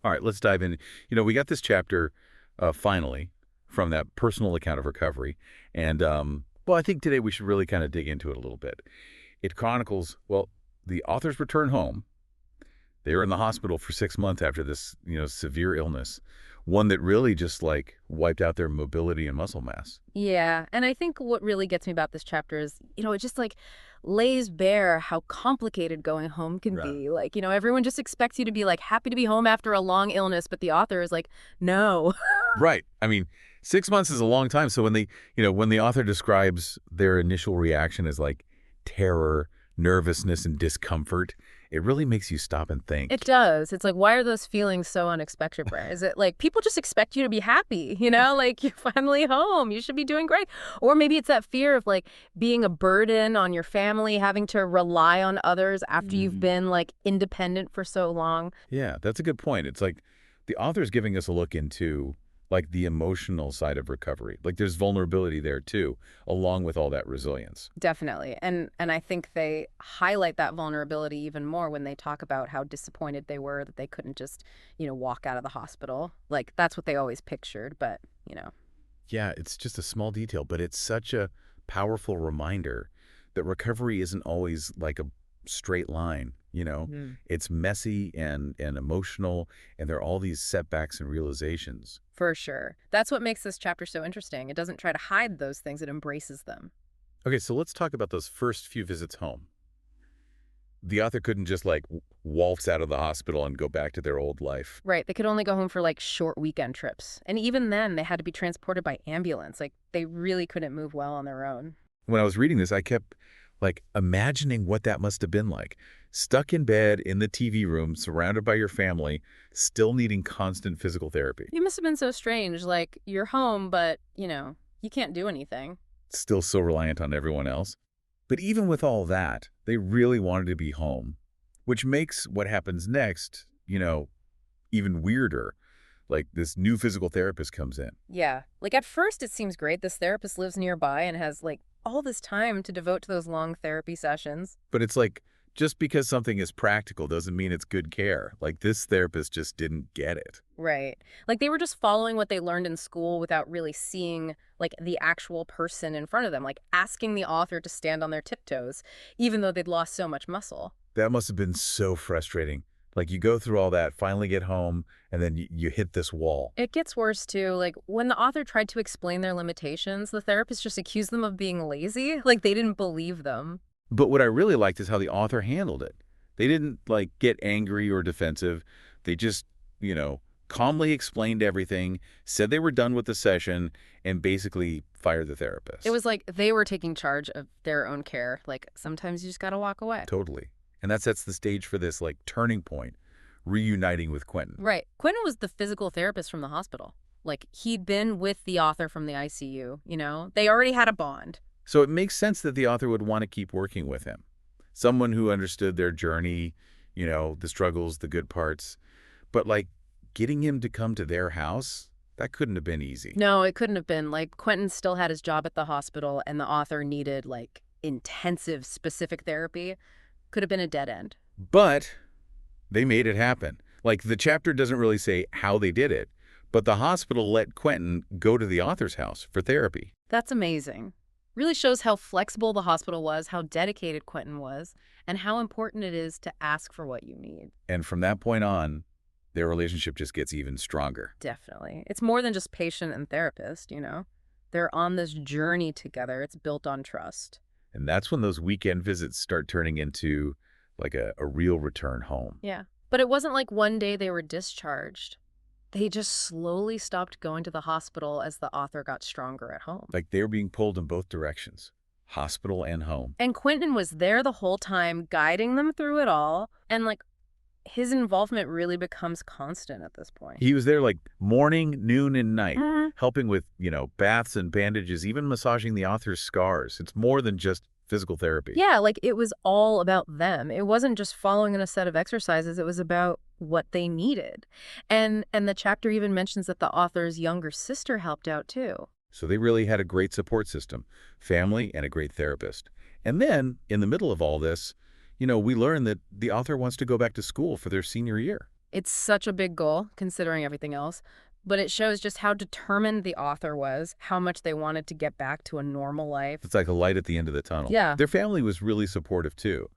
All right, let's dive in. We got this chapter finally from that personal account of recovery. And, well, I think today we should really kind of dig into it a little bit. It chronicles, well, the authors return home. They were in the hospital for 6 months after this, severe illness, one that really just like wiped out their mobility and muscle mass. Yeah, and I think what really gets me about this chapter is, it just like lays bare how complicated going home can Right. be. Like, everyone just expects you to be like happy to be home after a long illness, but the author is like, no. Right. I mean, 6 months is a long time. So when the author describes their initial reaction as like terror, nervousness, and discomfort, it really makes you stop and It think. does. It's like, why are those feelings so unexpected, Brad? Is it like people just expect you to be happy, like you're finally home, you should be doing great. Or maybe it's that fear of like being a burden on your family, having to rely on others after you've Mhm. been like independent for so long. Yeah, that's a good point. It's like the author's giving us a look into like the emotional side of recovery. Like there's vulnerability there too, along with all that resilience. Definitely. And I think they highlight that vulnerability even more when they talk about how disappointed they were that they couldn't just, walk out of the hospital. Like that's what they always pictured, but. Yeah, it's just a small detail, but it's such a powerful reminder that recovery isn't always like a straight line. Mhm. It's messy and emotional, and there are all these setbacks and realizations. For sure. That's what makes this chapter so interesting. It doesn't try to hide those things, it embraces them. Okay, so let's talk about those first few visits home. The author couldn't just like waltz out of the hospital and go back to their old life. Right. They could only go home for like short weekend trips. And even then, they had to be transported by ambulance. Like they really couldn't move well on their own. When I was reading this, I kept like imagining what that must have been like. Stuck in bed in the TV room, surrounded by your family, still needing constant physical therapy. It must have been so strange. Like you're home, but, you can't do anything. Still so reliant on everyone else. But even with all that, they really wanted to be home, which makes what happens next, even weirder. Like this new physical therapist comes in. Yeah. Like at first, it seems great. This therapist lives nearby and has like all this time to devote to those long therapy sessions. But it's like, just because something is practical doesn't mean it's good care. Like this therapist just didn't get it. Right. Like they were just following what they learned in school without really seeing like the actual person in front of them, like asking the author to stand on their tiptoes, even though they'd lost so much muscle. That must have been so frustrating. Like you go through all that, finally get home, and then you hit this wall. It gets worse too. Like when the author tried to explain their limitations, the therapist just accused them of being lazy. Like they didn't believe them. But what I really liked is how the author handled it. They didn't like get angry or defensive. They just, you know, calmly explained everything, said they were done with the session, and basically fired the It therapist. was like they were taking charge of their own care. Like sometimes you just got to walk away. Totally. And that sets the stage for this like turning point, reuniting with Quentin. Right. Quentin was the physical therapist from the hospital. Like he'd been with the author from the ICU. They already had a bond. So it makes sense that the author would want to keep working with him. Someone who understood their journey, the struggles, the good parts. But like getting him to come to their house, that couldn't have been easy. No, it couldn't have been. Like Quentin still had his job at the hospital and the author needed like intensive specific therapy. Could have been a dead end. But they made it happen. Like the chapter doesn't really say how they did it, but the hospital let Quentin go to the author's house for therapy. That's amazing. Really shows how flexible the hospital was, how dedicated Quentin was, and how important it is to ask for what you need. And from that point on, their relationship just gets even stronger. Definitely. It's more than just patient and therapist. They're on this journey together. It's built on trust. And that's when those weekend visits start turning into like a real return home. Yeah. But it wasn't like one day they were discharged. They just slowly stopped going to the hospital as the author got stronger at home. Like they were being pulled in both directions, hospital and home. And Quentin was there the whole time, guiding them through it all. And like his involvement really becomes constant at this point. He was there like morning, noon, and night, Mhm. helping with baths and bandages, even massaging the author's scars. It's more than just physical therapy. Yeah, like it was all about them. It wasn't just following in a set of exercises. It was about what they needed. And the chapter even mentions that the author's younger sister helped out too. So they really had a great support system, family, and a great therapist. And then, in the middle of all this, we learn that the author wants to go back to school for their senior year. It's such a big goal, considering everything else, but it shows just how determined the author was, how much they wanted to get back to a normal life. It's like a light at the end of the tunnel. Yeah. Their family was really supportive too,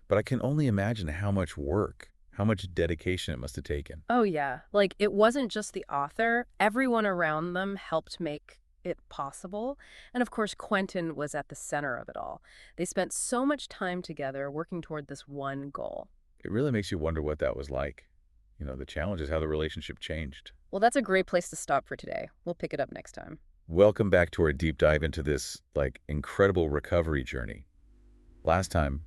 but I can only imagine how much work, how much dedication it must have taken. Oh, yeah. Like, it wasn't just the author. Everyone around them helped make it possible. And of course, Quentin was at the center of it all. They spent so much time together working toward this one goal. It really makes you wonder what that was like. The challenge is how the relationship changed. Well, that's a great place to stop for today. We'll pick it up next time. Welcome back to our deep dive into this, incredible recovery journey. Last time,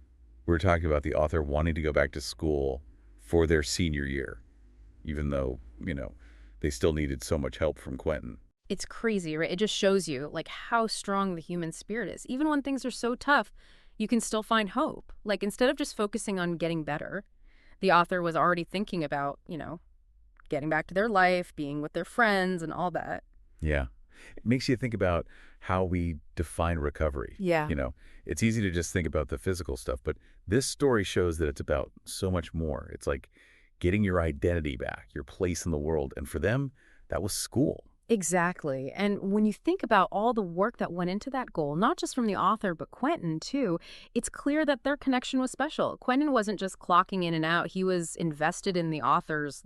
we were talking about the author wanting to go back to school for their senior year, even though, they still needed so much help from Quentin. It's crazy, right? It just shows you, like, how strong the human spirit is. Even when things are so tough, you can still find hope. Like, instead of just focusing on getting better, the author was already thinking about, getting back to their life, being with their friends, and all that. Yeah. It makes you think about how we define recovery. Yeah. It's easy to just think about the physical stuff, but this story shows that it's about so much more. It's like getting your identity back, your place in the world. And for them, that was school. Exactly. And when you think about all the work that went into that goal, not just from the author, but Quentin too, it's clear that their connection was special. Quentin wasn't just clocking in and out. He was invested in the author's,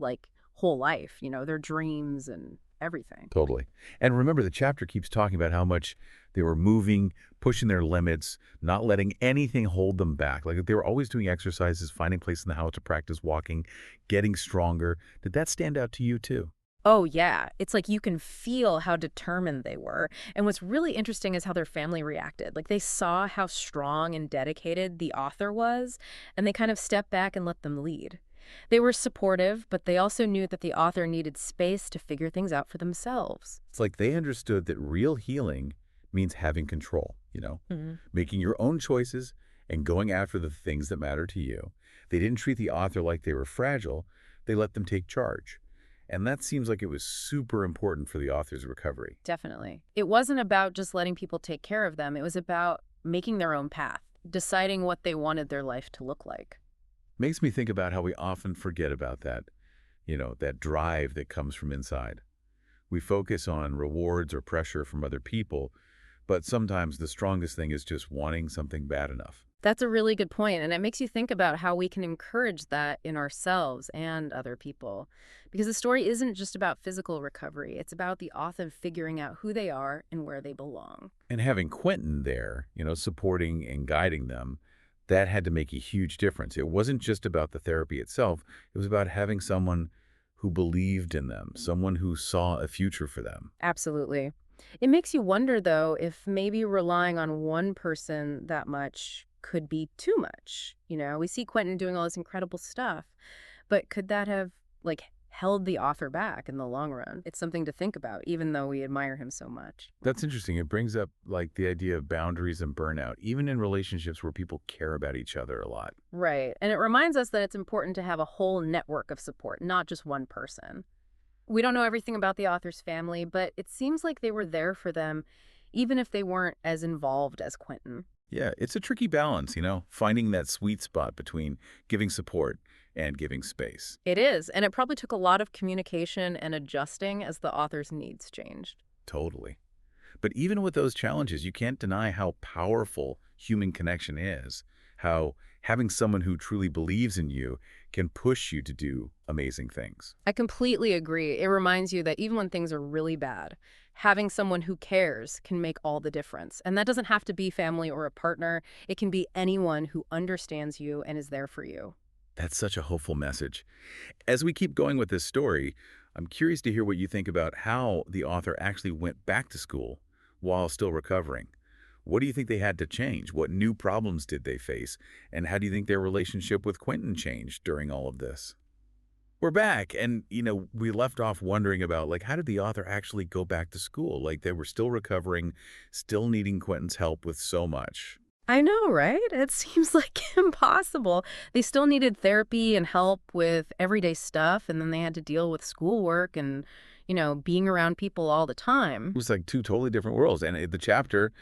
whole life, their dreams and everything. Totally. And remember, the chapter keeps talking about how much they were moving, pushing their limits, not letting anything hold them back. Like they were always doing exercises, finding place in the house to practice walking, getting stronger. Did that stand out to you too? Oh, yeah. It's like you can feel how determined they were. And what's really interesting is how their family reacted. Like they saw how strong and dedicated the author was, and they kind of stepped back and let them lead. They were supportive, but they also knew that the author needed space to figure things out for themselves. It's like they understood that real healing means having control, Mhm. making your own choices and going after the things that matter to you. They didn't treat the author like they were fragile. They let them take charge. And that seems like it was super important for the author's recovery. Definitely. It wasn't about just letting people take care of them. It was about making their own path, deciding what they wanted their life to look like. Makes me think about how we often forget about that, that drive that comes from inside. We focus on rewards or pressure from other people, but sometimes the strongest thing is just wanting something bad enough. That's a really good point, and it makes you think about how we can encourage that in ourselves and other people. Because the story isn't just about physical recovery, it's about the author figuring out who they are and where they belong. And having Quentin there, supporting and guiding them, that had to make a huge difference. It wasn't just about the therapy itself. It was about having someone who believed in them, someone who saw a future for them. Absolutely. It makes you wonder, though, if maybe relying on one person that much could be too much. We see Quentin doing all this incredible stuff, but could that have, held the author back in the long run? It's something to think about, even though we admire him so much. That's interesting. It brings up the idea of boundaries and burnout, even in relationships where people care about each other a lot. Right. And it reminds us that it's important to have a whole network of support, not just one person. We don't know everything about the author's family, but it seems like they were there for them, even if they weren't as involved as Quentin. Yeah, it's a tricky balance, finding that sweet spot between giving support and giving space. It is, and it probably took a lot of communication and adjusting as the author's needs changed. Totally. But even with those challenges, you can't deny how powerful human connection is, how having someone who truly believes in you can push you to do amazing things. I completely agree. It reminds you that even when things are really bad, having someone who cares can make all the difference. And that doesn't have to be family or a partner. It can be anyone who understands you and is there for you. That's such a hopeful message. As we keep going with this story, I'm curious to hear what you think about how the author actually went back to school while still recovering. What do you think they had to change? What new problems did they face? And how do you think their relationship with Quentin changed during all of this? We're back, and, we left off wondering about, how did the author actually go back to school? They were still recovering, still needing Quentin's help with so much. I know, right? It seems like impossible. They still needed therapy and help with everyday stuff, and then they had to deal with schoolwork and, being around people all the time. It was like two totally different worlds, and the chapter,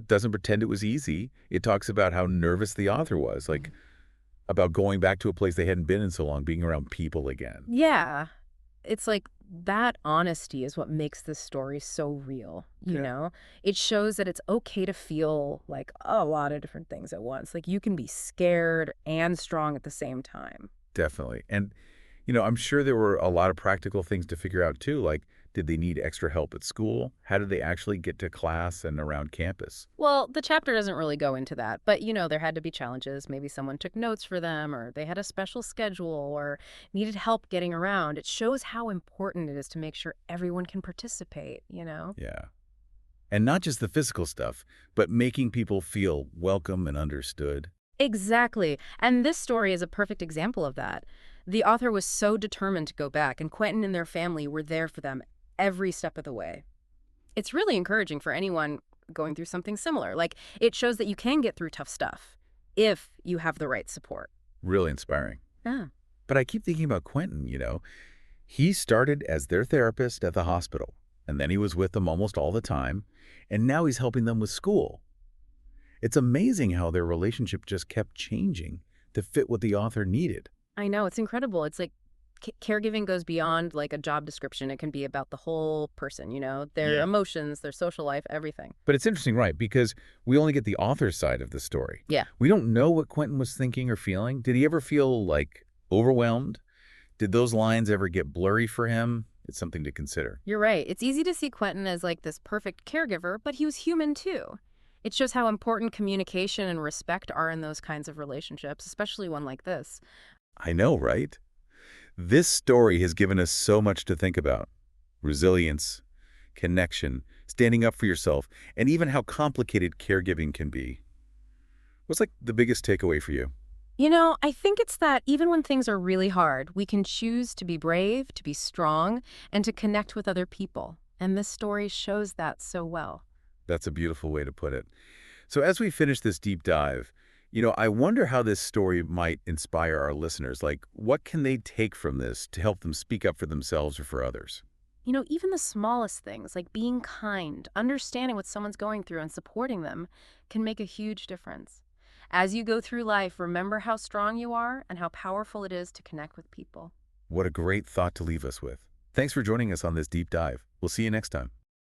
doesn't pretend it was easy. It talks about how nervous the author was. about going back to a place they hadn't been in so long, being around people again. Yeah. It's like that honesty is what makes this story so real, you Okay. know? It shows that it's okay to feel like a lot of different things at once. Like you can be scared and strong at the same time. Definitely. And, I'm sure there were a lot of practical things to figure out too, like did they need extra help at school? How did they actually get to class and around campus? Well, the chapter doesn't really go into that, but there had to be challenges. Maybe someone took notes for them, or they had a special schedule, or needed help getting around. It shows how important it is to make sure everyone can participate. Yeah. And not just the physical stuff, but making people feel welcome and understood. Exactly. And this story is a perfect example of that. The author was so determined to go back, and Quentin and their family were there for them every step of the way. It's really encouraging for anyone going through something similar. Like, it shows that you can get through tough stuff if you have the right support. Really inspiring. Yeah. But I keep thinking about Quentin. He started as their therapist at the hospital, and then he was with them almost all the time, and now he's helping them with school. It's amazing how their relationship just kept changing to fit what the author needed. I know, it's incredible. It's like caregiving goes beyond like a job description. It can be about the whole person, their Yeah. emotions, their social life, everything. But it's interesting, right? Because we only get the author's side of the story. Yeah. We don't know what Quentin was thinking or feeling. Did he ever feel, like, overwhelmed? Did those lines ever get blurry for him? It's something to consider. You're right. It's easy to see Quentin as like this perfect caregiver, but he was human too. It shows how important communication and respect are in those kinds of relationships, especially one like this. I know, right? This story has given us so much to think about. Resilience, connection, standing up for yourself, and even how complicated caregiving can be. What's, like, the biggest takeaway for you? I think it's that even when things are really hard, we can choose to be brave, to be strong, and to connect with other people. And this story shows that so well. That's a beautiful way to put it. So as we finish this deep dive, I wonder how this story might inspire our listeners. Like, what can they take from this to help them speak up for themselves or for others? Even the smallest things, like being kind, understanding what someone's going through, and supporting them, can make a huge difference. As you go through life, remember how strong you are and how powerful it is to connect with people. What a great thought to leave us with. Thanks for joining us on this deep dive. We'll see you next time.